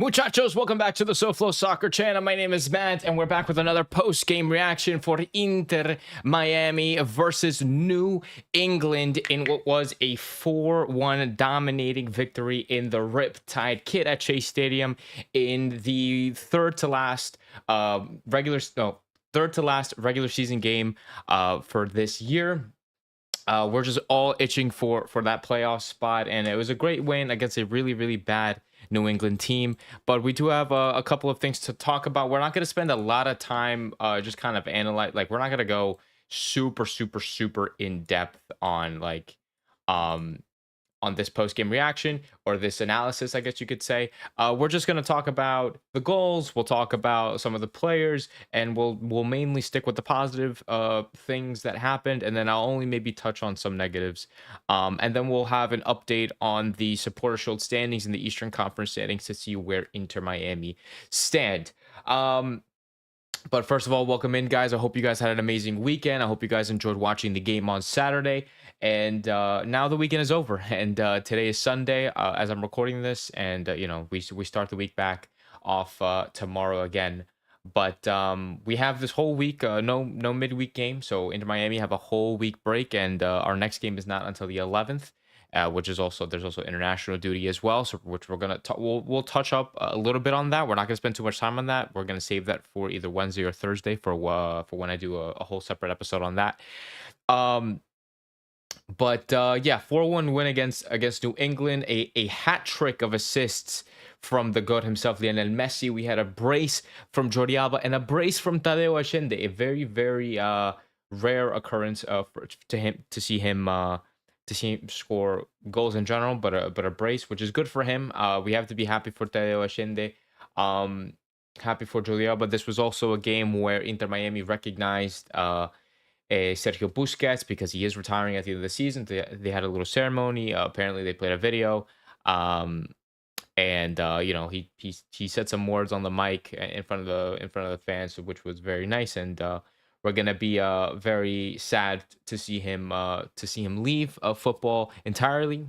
Muchachos, welcome back to the SoFlo Soccer channel. My name is Matt, and we're back with another post-game reaction for Inter Miami versus New England in what was a 4-1 dominating victory in the Riptide kit at Chase Stadium in the third to last regular season game for this year. We're just all itching for that playoff spot, and it was a great win against a really bad New England team. But we do have a couple of things to talk about. We're not going to spend a lot of time just kind of analyze, like, we're not going to go super in depth on on this post-game reaction or this analysis, I guess you could say. We're just going to talk about the goals. We'll talk about some of the players, and we'll mainly stick with the positive things that happened, and then I'll only maybe touch on some negatives. And then we'll have an update on the Supporter Shield standings in the Eastern Conference standings to see where Inter Miami stand. But first of all, welcome in, guys. I hope you guys had an amazing weekend. I hope you guys enjoyed watching the game on Saturday. And now the weekend is over, and today is Sunday as I'm recording this, and you know, we start the week back off tomorrow again. But we have this whole week, no midweek game, so Inter Miami have a whole week break, and our next game is not until the 11th. Which is also, there's also international duty as well, so which we're gonna we'll touch up a little bit on that. We're not gonna spend too much time on that. We're gonna save that for either Wednesday or Thursday for when I do a whole separate episode on that. But yeah, 4-1 win against New England, a hat trick of assists from the GOAT himself, Lionel Messi. We had a brace from Jordi Alba and a brace from Tadeo Allende, a very rare occurrence to see him score goals in general, but a brace, which is good for him. We have to be happy for Tadeo Allende, happy for Jordi Alba. But this was also a game where Inter Miami recognized Sergio Busquets, because he is retiring at the end of the season. They had a little ceremony. Apparently, they played a video, and you know, he said some words on the mic in front of the fans, which was very nice. And we're gonna be very sad to see him leave football entirely.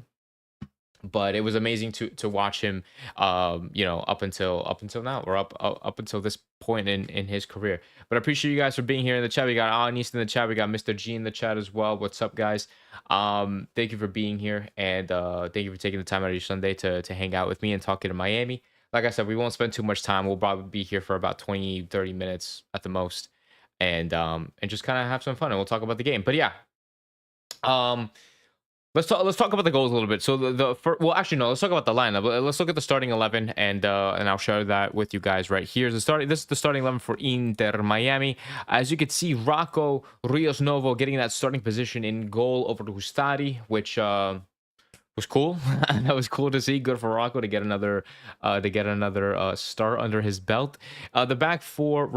But it was amazing to watch him, you know, up until now, or up until this point in his career. But I appreciate you guys for being here in the chat. We got Anis in the chat. We got Mr. G in the chat as well. What's up, guys? Thank you for being here, and thank you for taking the time out of your Sunday to hang out with me and talking to Miami. Like I said, we won't spend too much time. We'll probably be here for about 20-30 minutes at the most, and just kind of have some fun, and we'll talk about the game. But yeah, let's talk about the goals a little bit. So well, actually no, let's talk about the lineup. Let's look at the starting 11, and I'll share that with you guys right here. This is the starting 11 for Inter Miami. As you can see, Rocco Rios Novo getting that starting position in goal over to Hustari, which was cool. That was cool to see. Good for Rocco to get another start under his belt. The back four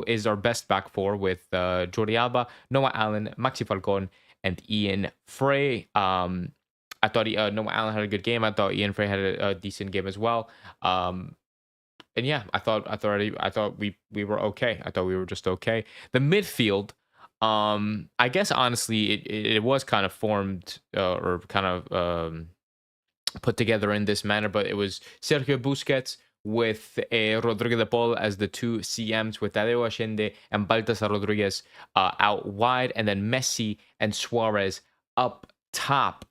is our best back four with Jordi Alba, Noah Allen, Maxi Falcon, and Ian Frey. I thought Noah Allen had a good game. I thought Ian Frey had a decent game as well. And yeah, I thought we were okay. I thought we were just okay. The midfield, I guess honestly, it was kind of formed or kind of put together in this manner, but it was Sergio Busquets with Rodrigo de Paul as the two CMs, with Tadeo Allende and Baltasar Rodriguez out wide, and then Messi and Suarez up top.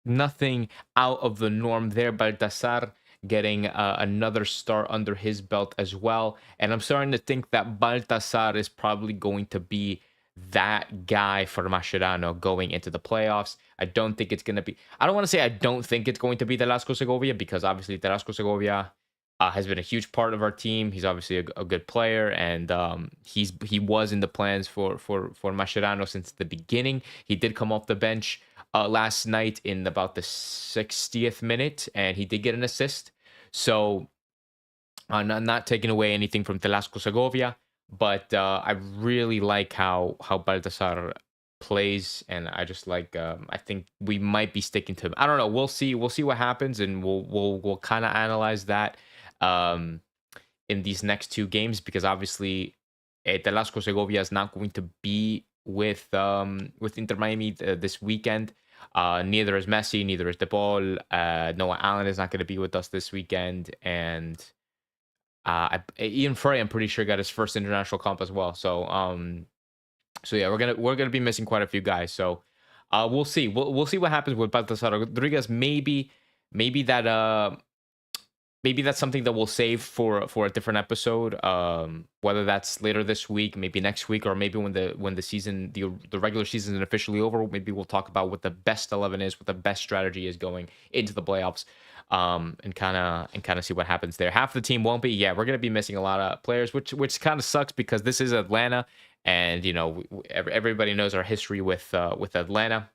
Nothing out of the norm there. Baltasar getting another start under his belt as well. And I'm starting to think that Baltasar is probably going to be that guy for Mascherano going into the playoffs. I don't think it's going to be... I don't want to say I don't think it's going to be Velasco Segovia, because obviously Velasco Segovia has been a huge part of our team. He's obviously a good player, and he was in the plans for Mascherano since the beginning. He did come off the bench last night in about the 60th minute, and he did get an assist. So not taking away anything from Velasco Segovia, but I really like how Baltasar plays, and I just like I think we might be sticking to him. I don't know. We'll see what happens, and we'll kind of analyze that in these next two games, because obviously Velasco Segovia is not going to be with Inter Miami this weekend. Neither is Messi, neither is De Paul. Noah Allen is not going to be with us this weekend, and Ian Frey, I'm pretty sure, got his first international comp as well. So yeah, we're gonna be missing quite a few guys. So we'll see. We'll see what happens with Baltasar Rodriguez. Maybe that maybe that's something that we'll save for a different episode. Whether that's later this week, maybe next week, or maybe when the season the regular season is officially over, maybe we'll talk about what the best 11 is, what the best strategy is going into the playoffs. And kind of see what happens there. Half the team won't be. Yeah, we're gonna be missing a lot of players, which kind of sucks because this is Atlanta, and you know everybody knows our history with Atlanta.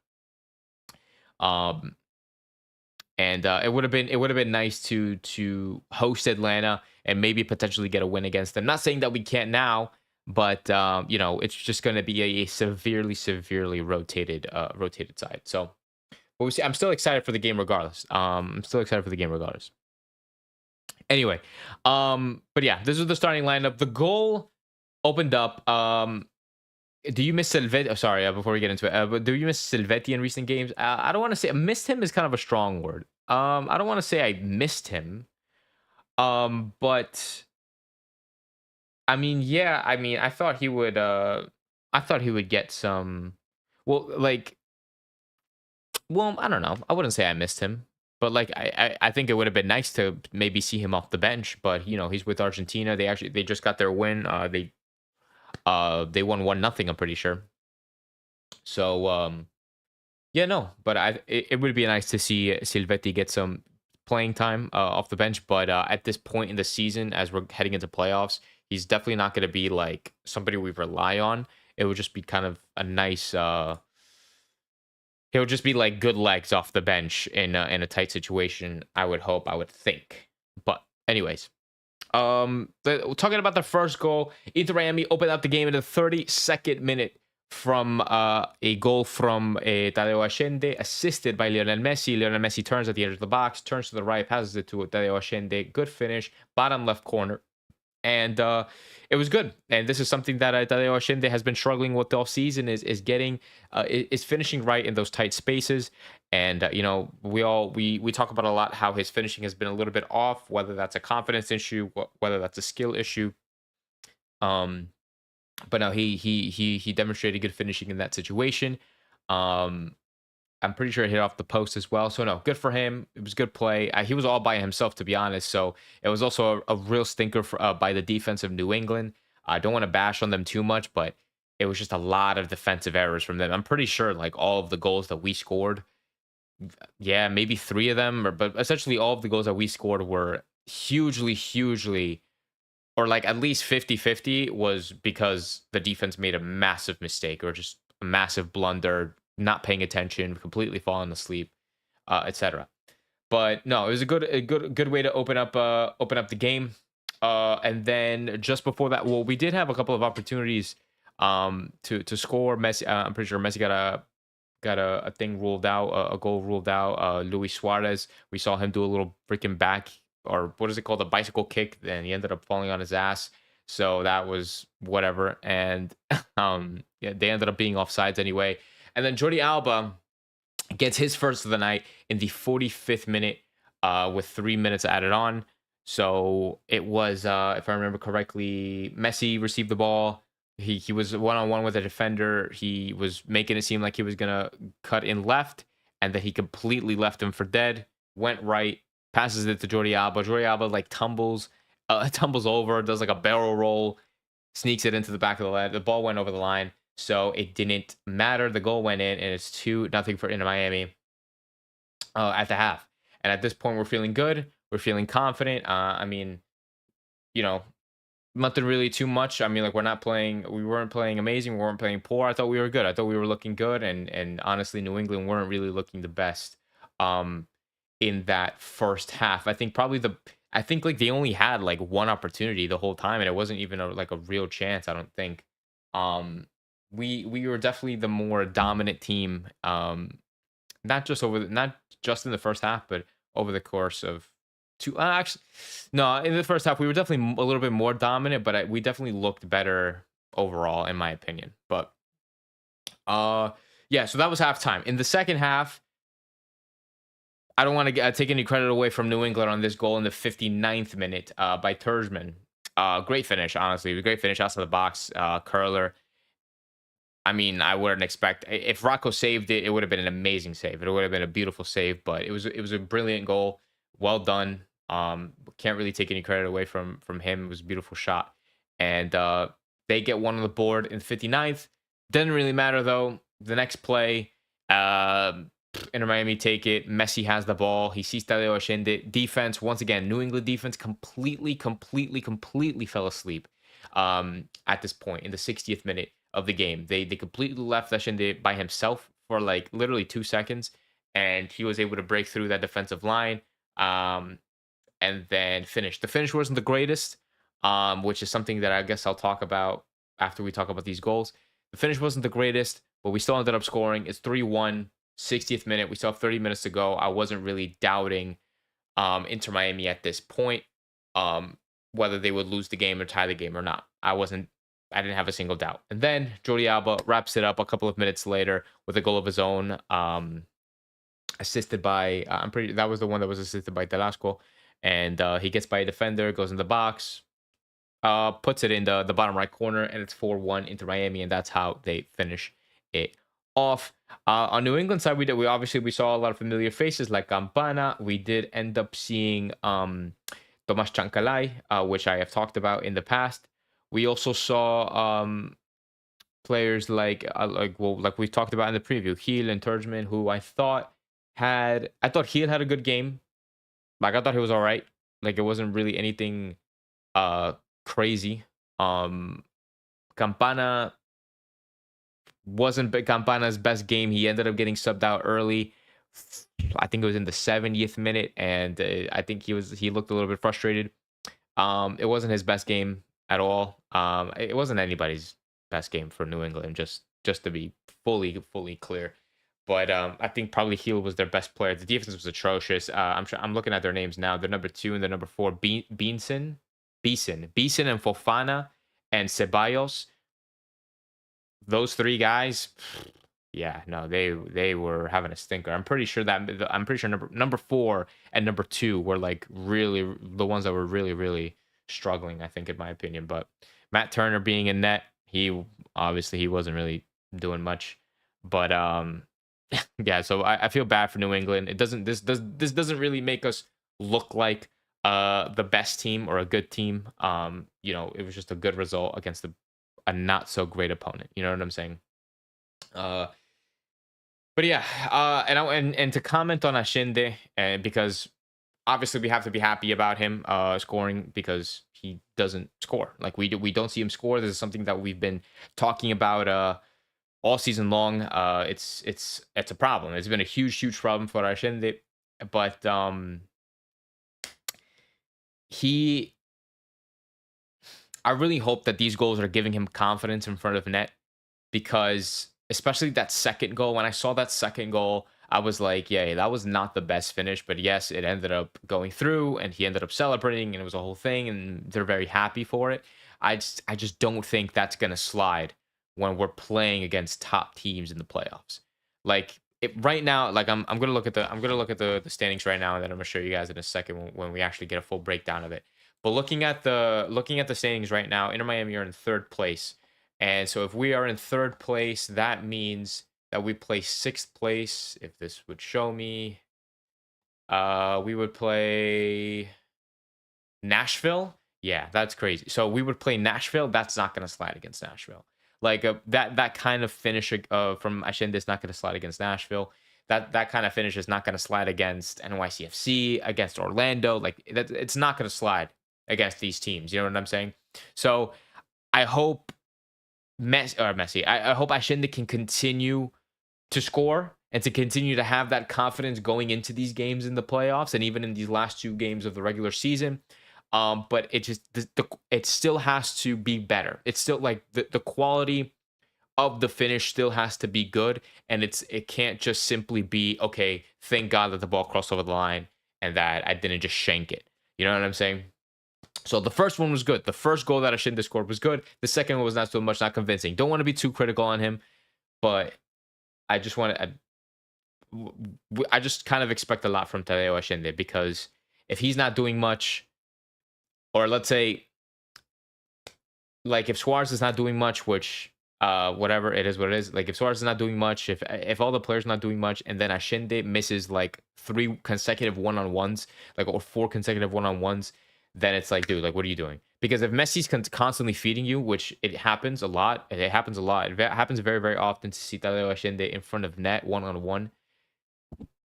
Um, and it would have been nice to host Atlanta and maybe potentially get a win against them. Not saying that we can't now, but you know it's just going to be a severely rotated side. So we'll see. I'm still excited for the game regardless. I'm still excited for the game regardless. Anyway, but yeah, this is the starting lineup. The goal opened up. Do you miss Silvetti? Oh, sorry, before we get into it, but do you miss Silvetti in recent games? I don't want to say missed him is kind of a strong word. I don't want to say I missed him. But I mean, yeah, I mean, I thought he would get some. Well, like, well, I don't know. I wouldn't say I missed him, but like, I think it would have been nice to maybe see him off the bench. But you know, he's with Argentina. They just got their win. They won 1-0, I'm pretty sure. So yeah, no, but it would be nice to see Silvetti get some playing time off the bench. But at this point in the season, as we're heading into playoffs, he's definitely not going to be like somebody we rely on. It would just be kind of a nice. He'll just be like good legs off the bench in a tight situation. I would hope. I would think. But anyways, talking about the first goal, Inter Miami opened up the game in the 32nd minute from a goal from Tadeo Ascende, assisted by Lionel Messi. Lionel Messi turns at the edge of the box, turns to the right, passes it to Tadeo Ascende. Good finish, bottom left corner. And it was good. And this is something that Tadeo Ascende has been struggling with all season is getting is finishing right in those tight spaces. And you know, we talk about a lot how his finishing has been a little bit off, whether that's a confidence issue, whether that's a skill issue. But no, he demonstrated good finishing in that situation. I'm pretty sure it hit off the post as well. So no, good for him. It was good play. He was all by himself, to be honest. So it was also a real stinker by the defense of New England. I don't want to bash on them too much, but it was just a lot of defensive errors from them. I'm pretty sure like all of the goals that we scored, yeah, maybe 3 of them, but essentially all of the goals that we scored were hugely, or like at least 50-50 was because the defense made a massive mistake or just a massive blunder, not paying attention, completely falling asleep, etc. But no, it was a good way to open up the game. And then just before that, well, we did have a couple of opportunities to score. Messi, I'm pretty sure Messi got a thing ruled out, a goal ruled out. Luis Suarez, we saw him do a little freaking back, or what is it called, a bicycle kick, and he ended up falling on his ass. So that was whatever. And yeah, they ended up being offsides anyway. And then Jordi Alba gets his first of the night in the 45th minute with 3 minutes added on. So it was, if I remember correctly, Messi received the ball. He was one-on-one with a defender. He was making it seem like he was going to cut in left, and then he completely left him for dead, went right, passes it to Jordi Alba. Jordi Alba like tumbles over, does like a barrel roll, sneaks it into the back of the line. The ball went over the line. So it didn't matter. The goal went in, and it's 2-0 for Inter Miami at the half. And at this point, we're feeling good. We're feeling confident. I mean, you know, nothing really too much. I mean, like we weren't playing amazing. We weren't playing poor. I thought we were good. I thought we were looking good. And honestly, New England weren't really looking the best in that first half. I think like they only had like one opportunity the whole time, and it wasn't even like a real chance, I don't think. We were definitely the more dominant team, not just in the first half, but over the course of actually, no, in the first half we were definitely a little bit more dominant, but we definitely looked better overall, in my opinion. But yeah, so that was halftime. In the second half, I don't want to take any credit away from New England on this goal in the 59th minute by Tersman. Great finish, honestly. It was a great finish outside the box. Curler. I mean, I wouldn't expect if Rocco saved it, it would have been an amazing save. It would have been a beautiful save, but it was a brilliant goal. Well done. Can't really take any credit away from him. It was a beautiful shot. And they get one on the board in the 59th. Doesn't really matter though. The next play, Inter Miami take it. Messi has the ball. He sees Tadeo Allende. Defense, once again, New England defense completely fell asleep at this point in the 60th minute of the game. They completely left Allende by himself for like literally 2 seconds, and he was able to break through that defensive line and then finish. The finish wasn't the greatest, which is something that I guess I'll talk about after we talk about these goals. The finish wasn't the greatest, but we still ended up scoring. It's 3-1, 60th minute. We still have 30 minutes to go. I wasn't really doubting Inter Miami at this point, whether they would lose the game or tie the game or not. I didn't have a single doubt. And then Jordi Alba wraps it up a couple of minutes later with a goal of his own, assisted by, that was the one that was assisted by Telasco. And he gets by a defender, goes in the box, puts it in the bottom right corner, and it's 4-1 into Miami, and that's how they finish it off. On New England side, we saw a lot of familiar faces like Campana. We did end up seeing Tomas Chancalay, which I have talked about in the past. We also saw players like we talked about in the preview, Heel and Turgeman, who I thought Heel had a good game. Like I thought he was all right. Like it wasn't really anything crazy. Campana wasn't Campana's best game. He ended up getting subbed out early. I think it was in the 70th minute, and I think he looked a little bit frustrated. It wasn't his best game at all. It wasn't anybody's best game for New England, just to be fully clear. But I think probably Heel was their best player. The defense was atrocious. I'm looking at their names now. They're number 2 and they're number 4. Beeson, and Fofana and Ceballos. Those 3 guys, yeah, no, they were having a stinker. I'm pretty sure number 4 and number 2 were like really the ones that were really struggling, I think, in my opinion. But Matt Turner being in net, he wasn't really doing much. But yeah, so I feel bad for New England. This doesn't really make us look like the best team or a good team. It was just a good result against a not so great opponent. You know what I'm saying? But yeah, and to comment on Allende, and because obviously we have to be happy about him scoring, because he doesn't score. Like we don't see him score. This is something that we've been talking about all season long. It's a problem. It's been a huge problem for Allende, but I really hope that these goals are giving him confidence in front of net, because especially that second goal, when I saw that second goal, I was like, yeah, that was not the best finish, but yes, it ended up going through and he ended up celebrating and it was a whole thing and they're very happy for it. I just don't think that's going to slide when we're playing against top teams in the playoffs. Like right now, like I'm going to look at the standings right now, and then I'm going to show you guys in a second when we actually get a full breakdown of it. But looking at the standings right now, Inter Miami are in 3rd place. And so if we are in 3rd place, that means that we play 6th place. If this would show me, we would play Nashville. Yeah, that's crazy. So we would play Nashville. That's not going to slide against Nashville. Like that kind of finish from Allende is not going to slide against Nashville. That kind of finish is not going to slide against NYCFC, against Orlando. Like it's not going to slide against these teams. You know what I'm saying? So I hope Messi. I hope Allende can continue to score and to continue to have that confidence going into these games in the playoffs and even in these last 2 games of the regular season. But it still has to be better. It's still like the quality of the finish still has to be good, and it can't just simply be, okay, thank God that the ball crossed over the line and that I didn't just shank it. You know what I'm saying? So the first one was good. The first goal that Allende scored was good. The second one was not so much, not convincing. Don't want to be too critical on him, but I just want to. I just kind of expect a lot from Tadeo Ashende, because if he's not doing much, or let's say like if Suarez is not doing much, which whatever, it is what it is. Like if Suarez is not doing much, if all the players not doing much, and then Ashende misses like 3 consecutive one-on-ones, like, or 4 consecutive one-on-ones, then it's like, dude, like, what are you doing? Because if Messi's constantly feeding you, which it happens a lot, it happens a lot. It happens very, very often to see Tadeo Ashende in front of net one-on-one.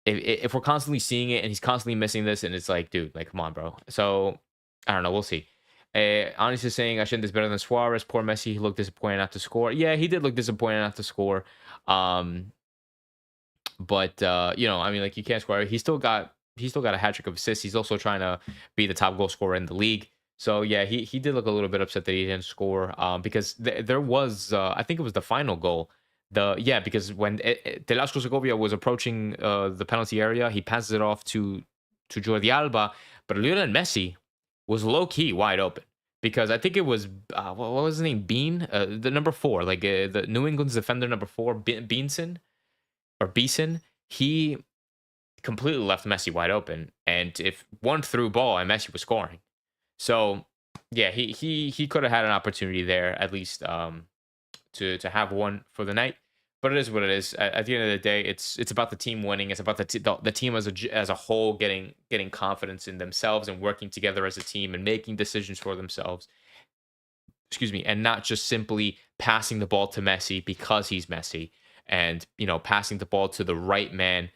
If we're constantly seeing it and he's constantly missing this, and it's like, dude, like, come on, bro. So I don't know. We'll see. Honestly saying Ashende is better than Suarez. Poor Messi. He looked disappointed not to score. Yeah, he did look disappointed not to score. But you know, I mean, like, you can't score. He still got a hat trick of assists. He's also trying to be the top goal scorer in the league. So yeah, he did look a little bit upset that he didn't score. Because there was I think it was the final goal. Because when Telasco Segovia was approaching the penalty area, he passes it off to Jordi Alba, but Lionel Messi was low key wide open, because I think it was what was his name, Bean, the number 4, like the New England's defender number 4, Beanson or Beeson. He completely left Messi wide open, and if one through ball, and Messi was scoring. So yeah, he could have had an opportunity there at least to have one for the night. But it is what it is. At the end of the day, it's about the team winning. It's about the team as a whole getting confidence in themselves and working together as a team and making decisions for themselves. Excuse me, and not just simply passing the ball to Messi because he's Messi, and passing the ball to the right man,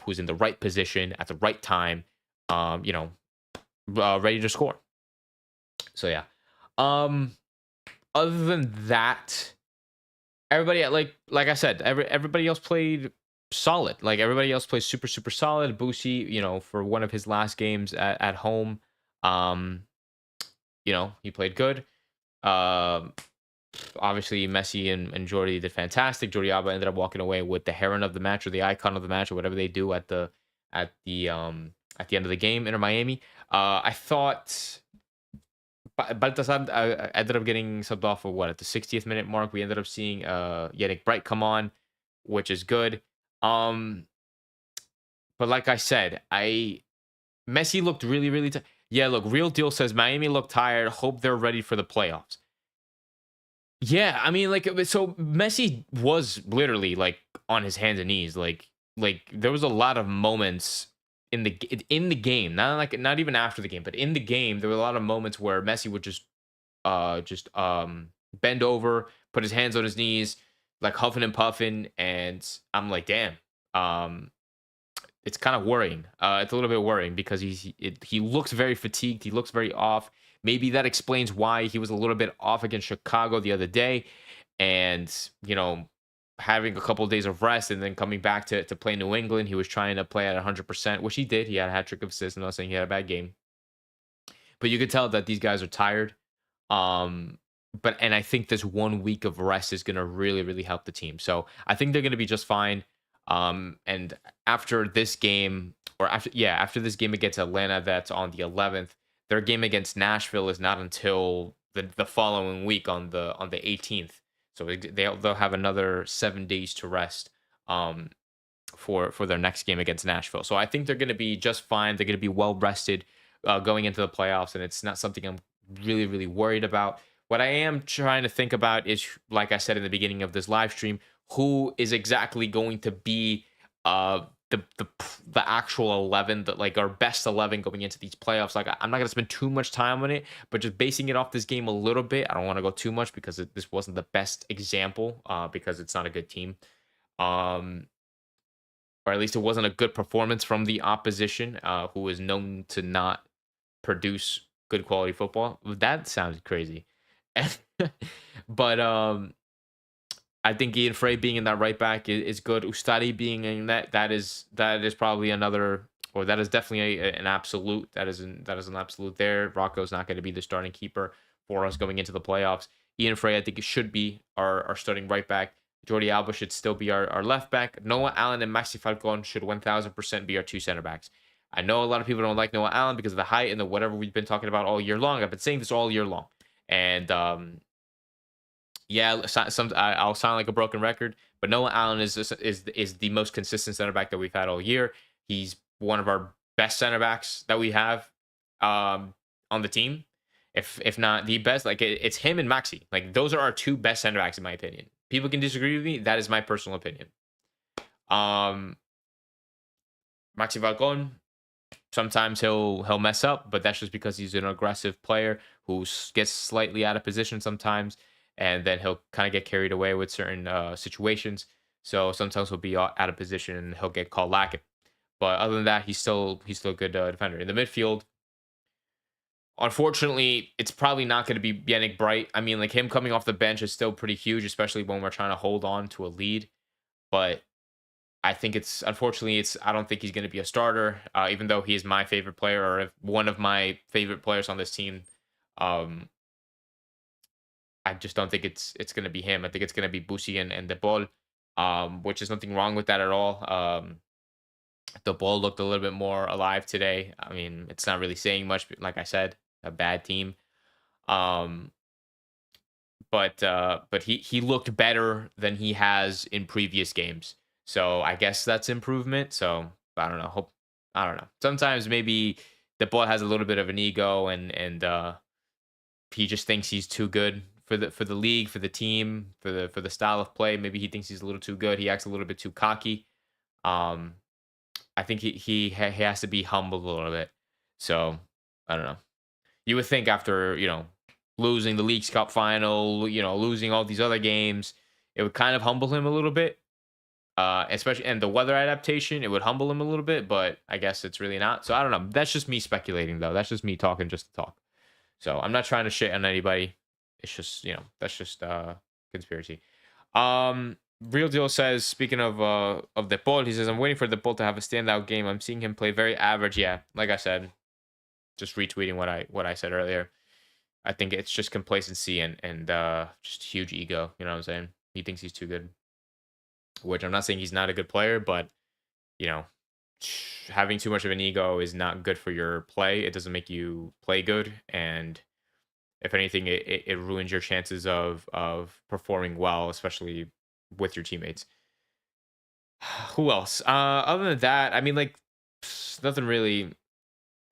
who's in the right position at the right time, ready to score. So yeah. Other than that, everybody, like I said, everybody else played solid. Like, everybody else plays super, super solid. Boosie, for one of his last games at home, he played good. Obviously Messi and Jordi did fantastic. Jordi Alba ended up walking away with the heron of the match, or the icon of the match, or whatever they do at the end of the game. Inter Miami. I thought Baltasar ended up getting subbed off for at the 60th minute mark. We ended up seeing Yannick Bright come on, which is good. But like I said, Messi looked really, really yeah, look, Real Deal says Miami looked tired. Hope they're ready for the playoffs. Yeah, I mean, so Messi was literally like on his hands and knees. Like there was a lot of moments in the game, not even after the game, but in the game, there were a lot of moments where Messi would just bend over, put his hands on his knees, like huffing and puffing, and I'm like, damn. It's kind of worrying. It's a little bit worrying because he looks very fatigued. He looks very off. Maybe that explains why he was a little bit off against Chicago the other day, and having a couple of days of rest and then coming back to play New England. He was trying to play at 100%, which he did. He had a hat trick of assists. I'm not saying he had a bad game, but you could tell that these guys are tired. And I think this 1 week of rest is going to really, really help the team. So I think they're going to be just fine. And after this game, after this game against Atlanta, that's on the 11th. Their game against Nashville is not until the following week on the 18th. So they'll have another 7 days to rest for their next game against Nashville. So I think they're going to be just fine. They're going to be well rested going into the playoffs, and it's not something I'm really, really worried about. What I am trying to think about is, like I said in the beginning of this live stream, who is exactly going to be the actual 11, that like our best 11 going into these playoffs. Like, I'm not going to spend too much time on it, but just basing it off this game a little bit. I don't want to go too much because this wasn't the best example, because it's not a good team, or at least it wasn't a good performance from the opposition, who is known to not produce good quality football. That sounds crazy. But I think Ian Frey being in that right back is good. Ustadi being in that is probably another, or that is definitely an absolute. That is an absolute there. Rocco's not going to be the starting keeper for us going into the playoffs. Ian Frey, I think, it should be our starting right back. Jordi Alba should still be our left back. Noah Allen and Maxi Falcon should 1000% be our 2 center backs. I know a lot of people don't like Noah Allen because of the height and the whatever we've been talking about all year long. I've been saying this all year long. And yeah, I'll sound like a broken record, But Noah Allen is the most consistent center back that we've had all year. He's one of our best center backs that we have on the team. If not the best, like it's him and Maxi. Like those are our two best center backs in my opinion. People can disagree with me. That is my personal opinion. Um, Maxi Falcon, sometimes he'll mess up, but that's just because he's an aggressive player who gets slightly out of position sometimes, and then he'll kind of get carried away with certain situations. So sometimes he'll be out of position and he'll get called lacking. But other than that, he's still a good defender in the midfield. Unfortunately, it's probably not going to be Yannick Bright. I mean, like him coming off the bench is still pretty huge, especially when we're trying to hold on to a lead. But I think it's unfortunately it's I don't think he's going to be a starter, even though he is my favorite player or one of my favorite players on this team. Um, I just don't think it's going to be him. I think it's going to be Busi and De Paul, which is nothing wrong with that at all. The ball looked a little bit more alive today. I mean, it's not really saying much. Like I said, a bad team. Um, but he looked better than he has in previous games. So I guess that's improvement. So I don't know. I don't know. Sometimes maybe the boy has a little bit of an ego and he just thinks he's too good for the league, for the team, for the style of play. Maybe he thinks he's a little too good. He acts a little bit too cocky. Um, I think he has to be humbled a little bit. So I don't know. You would think after, losing the Leagues Cup final, losing all these other games, it would kind of humble him a little bit. Especially and the weather adaptation, it would humble him a little bit, but I guess it's really not. So I don't know. That's just me speculating though. That's just me talking just to talk. So I'm not trying to shit on anybody. It's just, that's just conspiracy. Real Deal says, speaking of De Paul, he says, I'm waiting for De Paul to have a standout game. I'm seeing him play very average. Yeah, like I said, just retweeting what I said earlier. I think it's just complacency and just huge ego. You know what I'm saying? He thinks he's too good. Which I'm not saying he's not a good player, but you know, having too much of an ego is not good for your play. It doesn't make you play good, and if anything, it ruins your chances of performing well, especially with your teammates. Who else? Other than that, I mean, like nothing really.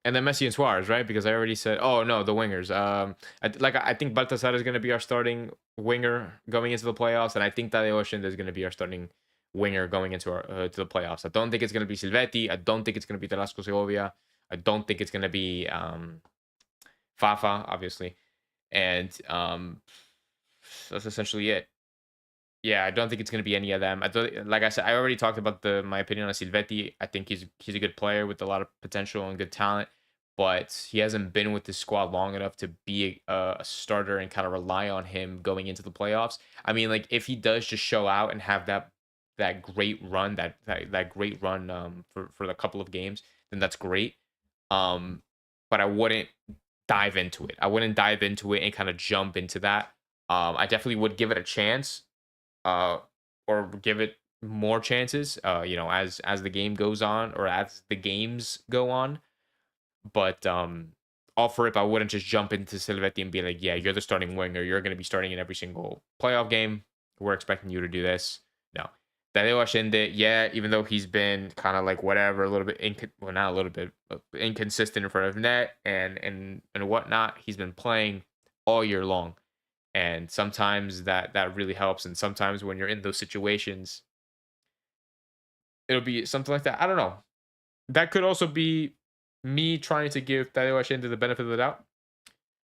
And then Messi and Suarez, right? Because I already said, oh no, the wingers. I think Baltasar is going to be our starting winger going into the playoffs, and I think Tadeo Oshinde is going to be our starting winger going into our to the playoffs. I don't think it's going to be Silvetti. I don't think it's going to be Velasco Segovia. I don't think it's going to be Fafa, obviously, and that's essentially it. Yeah, I don't think it's going to be any of them. I don't, like I said, I already talked about my opinion on Silvetti. I think he's a good player with a lot of potential and good talent, but he hasn't been with the squad long enough to be a starter and kind of rely on him going into the playoffs. I mean, like if he does just show out and have that great run, that great run for a couple of games, then that's great. But I wouldn't dive into it. I wouldn't dive into it and kind of jump into that. I definitely would give it a chance uh, or give it more chances, as the game goes on or as the games go on. But off rip, I wouldn't just jump into Silvetti and be like, yeah, you're the starting winger. You're going to be starting in every single playoff game. We're expecting you to do this. No. Tadeo Ashende, yeah, even though he's been kind of like whatever, a little bit, well, not a little bit, inconsistent in front of net and whatnot, he's been playing all year long. And sometimes that really helps, and sometimes when you're in those situations it'll be something like that. I don't know, that could also be me trying to give Tadeo Ashende the benefit of the doubt.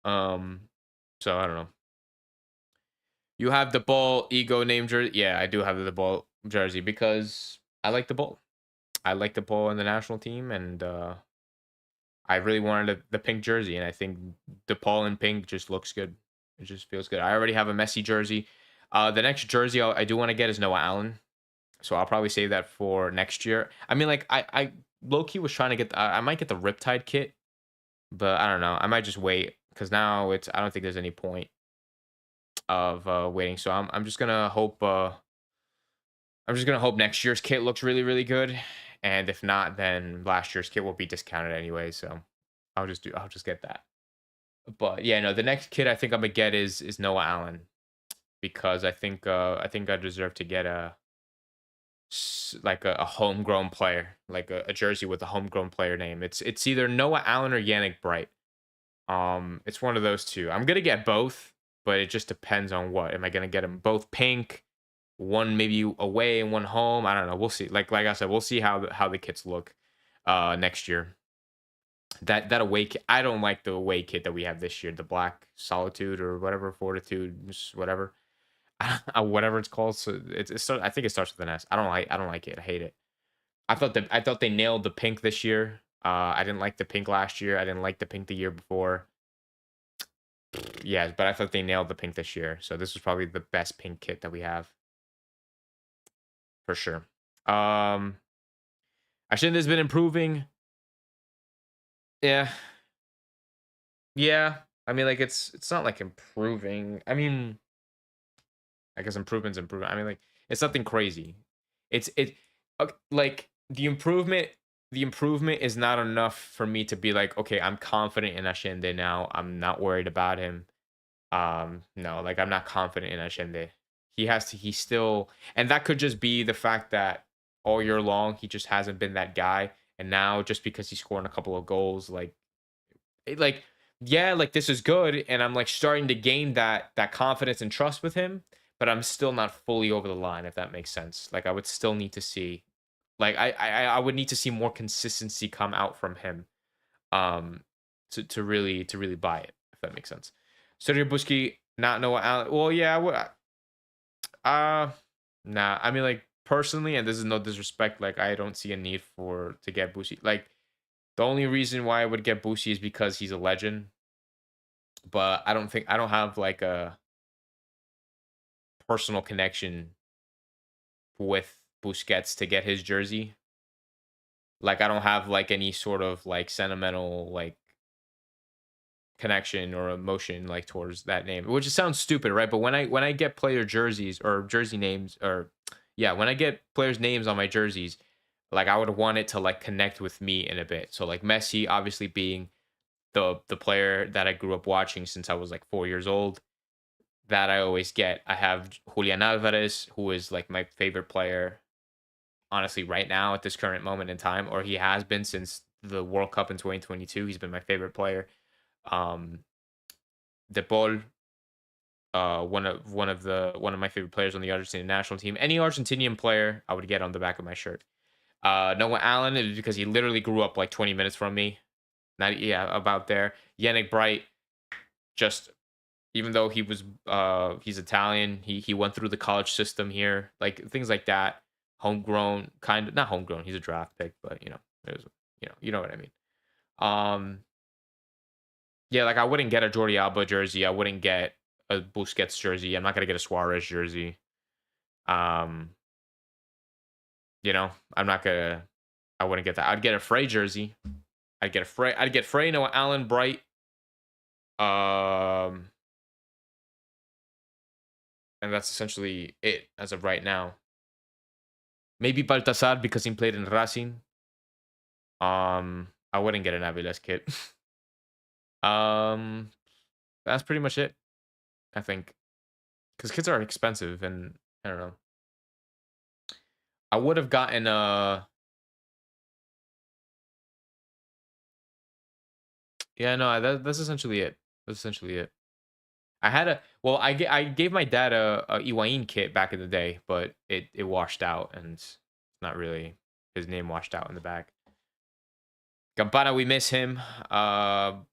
um so I don't know. You have the ball ego name jersey. Yeah, I do have the ball jersey because I like the ball. I like the ball in the national team, and I really wanted the pink jersey, and I think DePaul in pink just looks good. It just feels good. I already have a Messi jersey. The next jersey I do want to get is Noah Allen, so I'll probably save that for next year. I mean, like I low key was trying to get. I might get the Riptide kit, but I don't know. I might just wait because now I don't think there's any point of waiting. So I'm just gonna hope. I'm just gonna hope next year's kit looks really really good, and if not, then last year's kit will be discounted anyway. So I'll just get that. But yeah, no, the next kid I think I'm gonna get is Noah Allen because I think I deserve to get like a homegrown player, like a jersey with a homegrown player name. It's either Noah Allen or Yannick Bright. It's one of those two. I'm gonna get both, but it just depends on what. Am I gonna get them both pink? One maybe away and one home. I don't know. We'll see. Like I said, we'll see how the kits look next year. That away kit, I don't like the away kit that we have this year, the black solitude or whatever, fortitude, whatever. Whatever it's called. So I think it starts with an S. I don't like it. I hate it. I thought they nailed the pink this year. I didn't like the pink last year. I didn't like the pink the year before. Yeah, but I thought they nailed the pink this year. So this was probably the best pink kit that we have for sure. Ashende's been improving. Yeah. Yeah. I mean, like it's not like improving. I mean, I guess improvement's improvement. I mean, like it's nothing crazy. Like the improvement is not enough for me to be like, okay, I'm confident in Ashende now. I'm not worried about him. No, like I'm not confident in Ashende. He's still, and that could just be the fact that all year long he just hasn't been that guy. And now just because he's scoring a couple of goals, like yeah, like this is good, and I'm like starting to gain that confidence and trust with him, but I'm still not fully over the line, if that makes sense. Like I would still need to see, like I would need to see more consistency come out from him, um, to really buy it, if that makes sense. Sergio Busquets, not Noah Allen. Well, yeah, uh, nah. I mean, like personally, and this is no disrespect, like I don't see a need to get Busquets. Like the only reason why I would get Busquets is because he's a legend, but I don't have like a personal connection with Busquets to get his jersey. Like I don't have like any sort of like sentimental like connection or emotion like towards that name, which sounds stupid, right? But when I get player jerseys or jersey names, or yeah, when I get players names on my jerseys, like I would want it to like connect with me in a bit. So like Messi obviously being the player that I grew up watching since I was like 4 years old, that I always get. I have Julian Alvarez, who is like my favorite player honestly right now at this current moment in time, or he has been since the World Cup in 2022. He's been my favorite player. um De Paul, one of my favorite players on the Argentinian national team. Any Argentinian player I would get on the back of my shirt. Noah Allen is because he literally grew up like 20 minutes from me. Not, yeah, about there. Yannick Bright, just even though he's Italian, he went through the college system here, like things like that. Homegrown, kind of not homegrown. He's a draft pick, but it was, you know what I mean. Um, yeah, like I wouldn't get a Jordi Alba jersey. I wouldn't get a Busquets jersey. I'm not gonna get a Suarez jersey. Um, I'm not gonna. I wouldn't get that. I'd get a Frey jersey. I'd get Frey, Noah Allen, Bright. Um, and that's essentially it as of right now. Maybe Baltasar because he played in Racing. I wouldn't get an Aviles kit. um, that's pretty much it. I think because kits are expensive, and I don't know. I would have gotten yeah, no, that's essentially it. That's essentially it. I had a well, I gave my dad a Iwain kit back in the day, but it washed out, and it's not really his name washed out in the back. Campana, we miss him. Last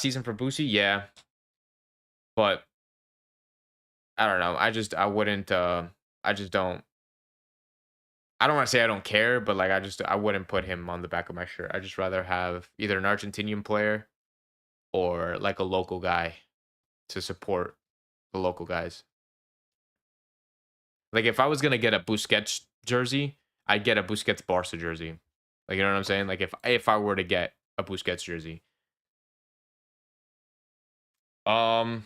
season for Boosie, yeah, but I don't know. I wouldn't. I just don't. I don't want to say I don't care, but like I wouldn't put him on the back of my shirt. I just rather have either an Argentinian player or like a local guy to support the local guys. Like if I was gonna get a Busquets jersey, I'd get a Busquets Barca jersey. Like you know what I'm saying? Like if I were to get a Busquets jersey. Um,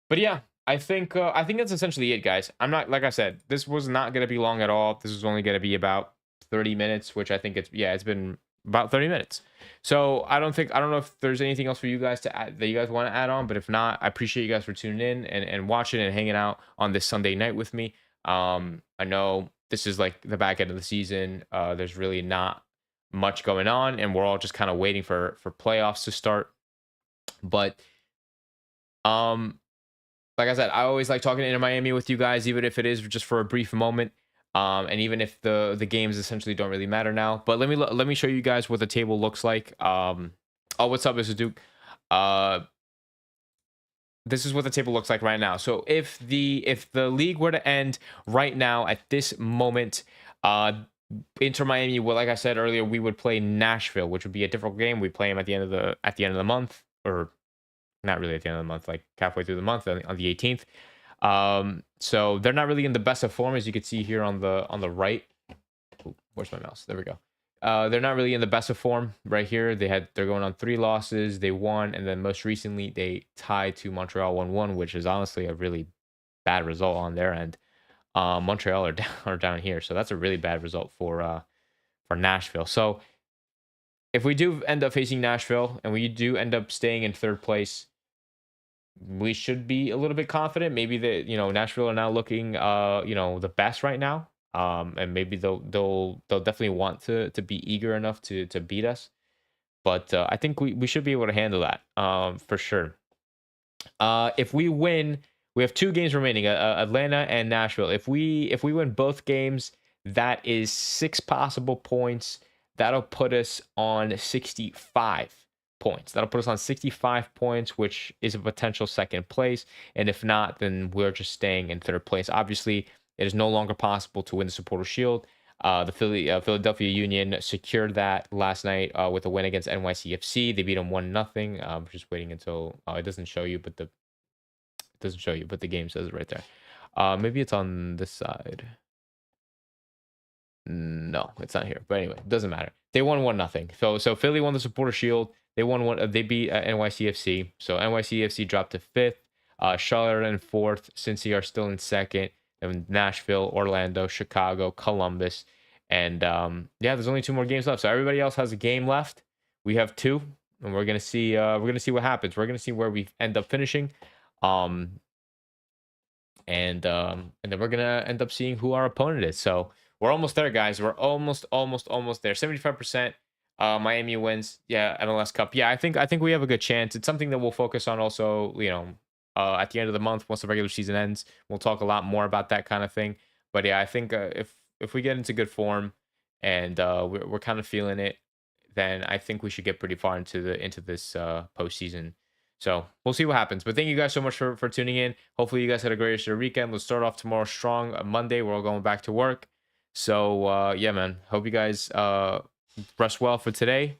but yeah, I think that's essentially it, guys. I'm not like I said, this was not gonna be long at all. This was only gonna be about 30 minutes, which I think it's been about 30 minutes. So I don't know if there's anything else for you guys to add that you guys want to add on, but if not, I appreciate you guys for tuning in and watching and hanging out on this Sunday night with me. I know this is like the back end of the season. There's really not much going on, and we're all just kind of waiting for playoffs to start. But like I said, I always like talking Inter Miami with you guys, even if it is just for a brief moment. And even if the games essentially don't really matter now. But let me show you guys what the table looks like. Oh, what's up, Mr. Duke? This is what the table looks like right now. So if the league were to end right now at this moment, Inter Miami, well, like I said earlier, we would play Nashville, which would be a different game. We play them at the end of the month, or not really at the end of the month, like halfway through the month on the 18th. So they're not really in the best of form, as you can see here on the right. Ooh, where's my mouse? There we go. They're not really in the best of form right here. They're going on 3 losses. They won, and then most recently they tied to Montreal 1-1, which is honestly a really bad result on their end. Montreal are down here, so that's a really bad result for Nashville. So if we do end up facing Nashville and we do end up staying in 3rd place, we should be a little bit confident. Maybe that, Nashville are now looking the best right now. And maybe they'll definitely want to be eager enough to beat us. But I think we should be able to handle that for sure. If we win, we have 2 games remaining, Atlanta and Nashville. If we win both games, that is 6 possible points. That'll put us on 65 points. That'll put us on 65 points, which is a potential 2nd place. And if not, then we're just staying in 3rd place. Obviously, it is no longer possible to win the Supporter Shield. The Philadelphia Union secured that last night with a win against NYCFC. They beat them 1-0. I'm just waiting until it doesn't show you, but the game says it right there. Maybe it's on this side. No, it's not here. But anyway, it doesn't matter. They won 1-0. So Philly won the Supporter Shield. They won one. They beat NYCFC. So NYCFC dropped to 5th. Charlotte in 4th. Cincy are still in 2nd. And Nashville, Orlando, Chicago, Columbus, and there's only 2 more games left. So everybody else has a game left. We have 2, and we're gonna see. What happens. We're gonna see where we end up finishing. And then we're gonna end up seeing who our opponent is. So we're almost there, guys. We're almost there. 75%. Miami wins. Yeah, MLS Cup. Yeah, I think we have a good chance. It's something that we'll focus on also. At the end of the month, once the regular season ends, we'll talk a lot more about that kind of thing. But yeah, I think if we get into good form and we're kind of feeling it, then I think we should get pretty far into this postseason. So we'll see what happens. But thank you guys so much for tuning in. Hopefully you guys had a great weekend. Let's start off tomorrow strong. Monday, we're all going back to work. So yeah, man. Hope you guys rest well for today,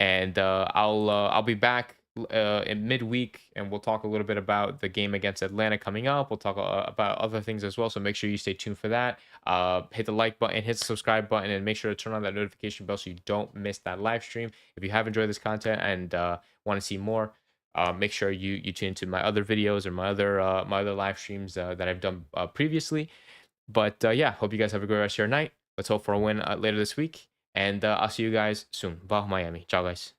and I'll be back in midweek, and we'll talk a little bit about the game against Atlanta coming up. We'll talk about other things as well, so make sure you stay tuned for that. Hit the like button, hit the subscribe button, and make sure to turn on that notification bell so you don't miss that live stream. If you have enjoyed this content and want to see more, make sure you tune into my other videos or my other live streams that I've done previously. But yeah, hope you guys have a great rest of your night. Let's hope for a win later this week, and I'll see you guys soon. Bye, Miami. Ciao, guys.